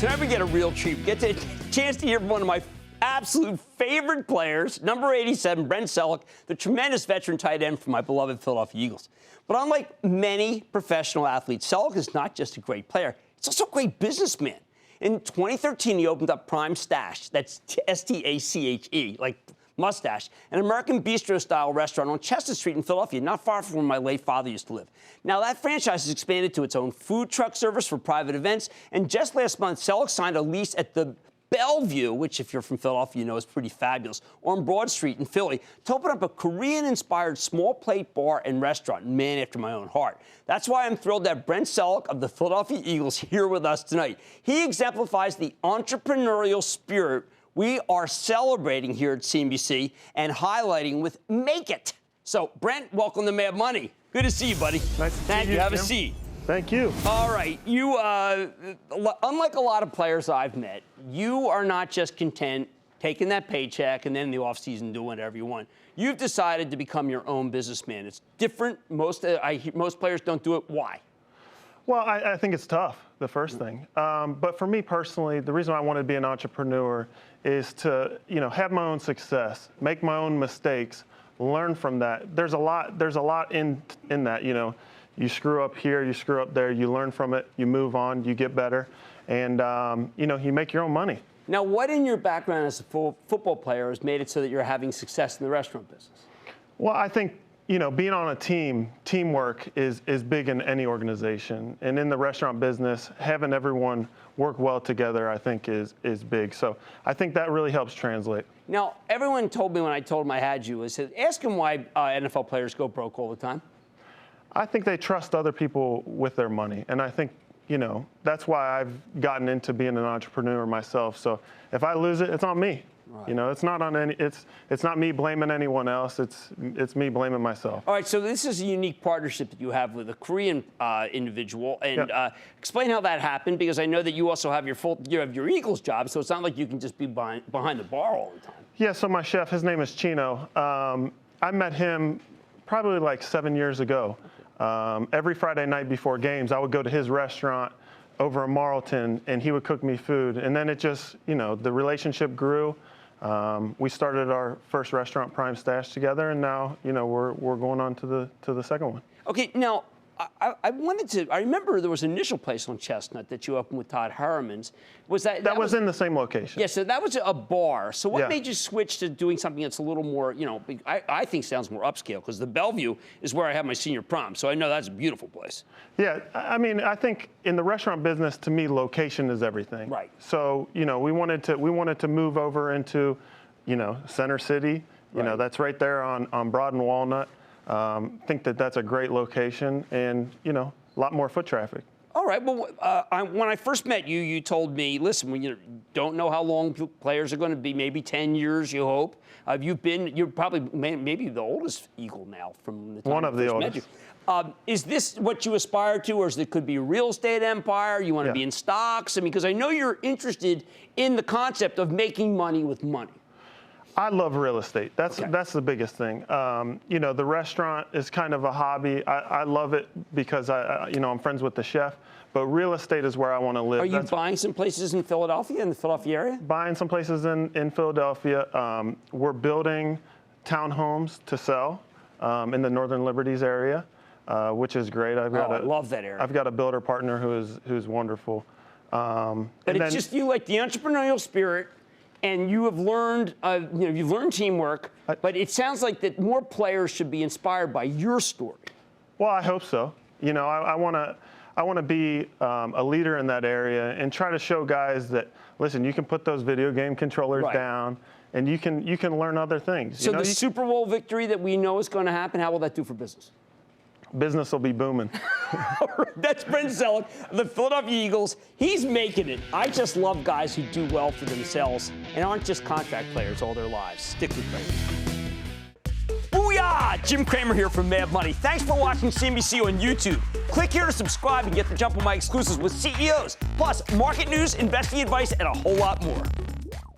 Tonight we get a real treat. We get a chance to hear from one of my absolute favorite players, number 87, Brent Celek, the tremendous veteran tight end for my beloved Philadelphia Eagles. But unlike many professional athletes, Celek is not just a great player, he's also a great businessman. In 2013, he opened up Prime Stash, that's S-T-A-C-H-E, like mustache, an American bistro-style restaurant on Chestnut Street in Philadelphia, not far from where my late father used to live. Now, that franchise has expanded to its own food truck service for private events, and just last month, Celek signed a lease at the Bellevue, which, if you're from Philadelphia, you know is pretty fabulous, on Broad Street in Philly, to open up a Korean-inspired small plate bar and restaurant, man after my own heart. That's why I'm thrilled to have Brent Celek of the Philadelphia Eagles here with us tonight. He exemplifies the entrepreneurial spirit we are celebrating here at CNBC and highlighting with Make It. So, Brent, welcome to Mad Money. Good to see you, buddy. Nice to see you. Have Jim. a seat. Thank you. All right. You, unlike a lot of players I've met, you are not just content taking that paycheck and then in the offseason doing whatever you want. You've decided to become your own businessman. It's different. Most players don't do it. Why? Well, I think it's tough, the first thing. But for me personally, the reason I wanted to be an entrepreneur is to, have my own success, make my own mistakes, learn from that. There's a lot in that, You screw up here, you screw up there, you learn from it, you move on, you get better, and, you make your own money. Now, what in your background as a football player has made it so that you're having success in the restaurant business? Well, I think, being on a team, teamwork is big in any organization. And in the restaurant business, having everyone work well together, I think, is big. So I think that really helps translate. Now, everyone told me when I told them I had you, ask them why NFL players go broke all the time. I think they trust other people with their money. And I think, that's why I've gotten into being an entrepreneur myself. So if I lose it, it's on me. Right. It's not on it's not me blaming anyone else. It's me blaming myself. All right. So this is a unique partnership that you have with a Korean individual, and explain how that happened, because I know that you also have your Eagles job, so it's not like you can just be behind the bar all the time. Yeah. So my chef, his name is Chino. I met him probably like 7 years ago. Every Friday night before games, I would go to his restaurant over in Marlton, and he would cook me food. And then it just, the relationship grew. We started our first restaurant, Prime Stash, together, and now, we're going on to the second one. Okay, now I remember there was an initial place on Chestnut that you opened with Todd Harriman's. That was in the same location? Yeah, so that was a bar. So what made you switch to doing something that's a little more, I think sounds more upscale, because the Bellevue is where I have my senior prom, so I know that's a beautiful place. Yeah, I think in the restaurant business, to me, location is everything. Right. So, we wanted to move over into, Center City. That's right there on Broad and Walnut. Think that's a great location, and a lot more foot traffic. All right. Well, when I first met you, you told me, listen, we don't know how long players are going to be. Maybe 10 years, you hope. You're probably maybe the oldest Eagle now from the time one of the oldest. Met you. Is this what you aspire to, or it could be a real estate empire? You want to be in stocks? Because I know you're interested in the concept of making money with money. I love real estate. That's the biggest thing. The restaurant is kind of a hobby. I love it because I'm friends with the chef. But real estate is where I want to live. Are you buying some places in Philadelphia, in the Philadelphia area? Buying some places in Philadelphia. We're building townhomes to sell in the Northern Liberties area, which is great. I love that area. I've got a builder partner who's wonderful. But it's just you like the entrepreneurial spirit. And you have learned, you've learned teamwork, but it sounds like that more players should be inspired by your story. Well, I hope so. I want to be a leader in that area and try to show guys that, listen, you can put those video game controllers down, and you can learn other things. So the Super Bowl victory that we know is going to happen, how will that do for business? Business will be booming. That's Brent Celek, the Philadelphia Eagles. He's making it. I just love guys who do well for themselves and aren't just contract players all their lives. Stick with Cramer. Booyah! Jim Cramer here from Mad Money. Thanks for watching CNBC on YouTube. Click here to subscribe and get the jump on my exclusives with CEOs, plus market news, investing advice, and a whole lot more.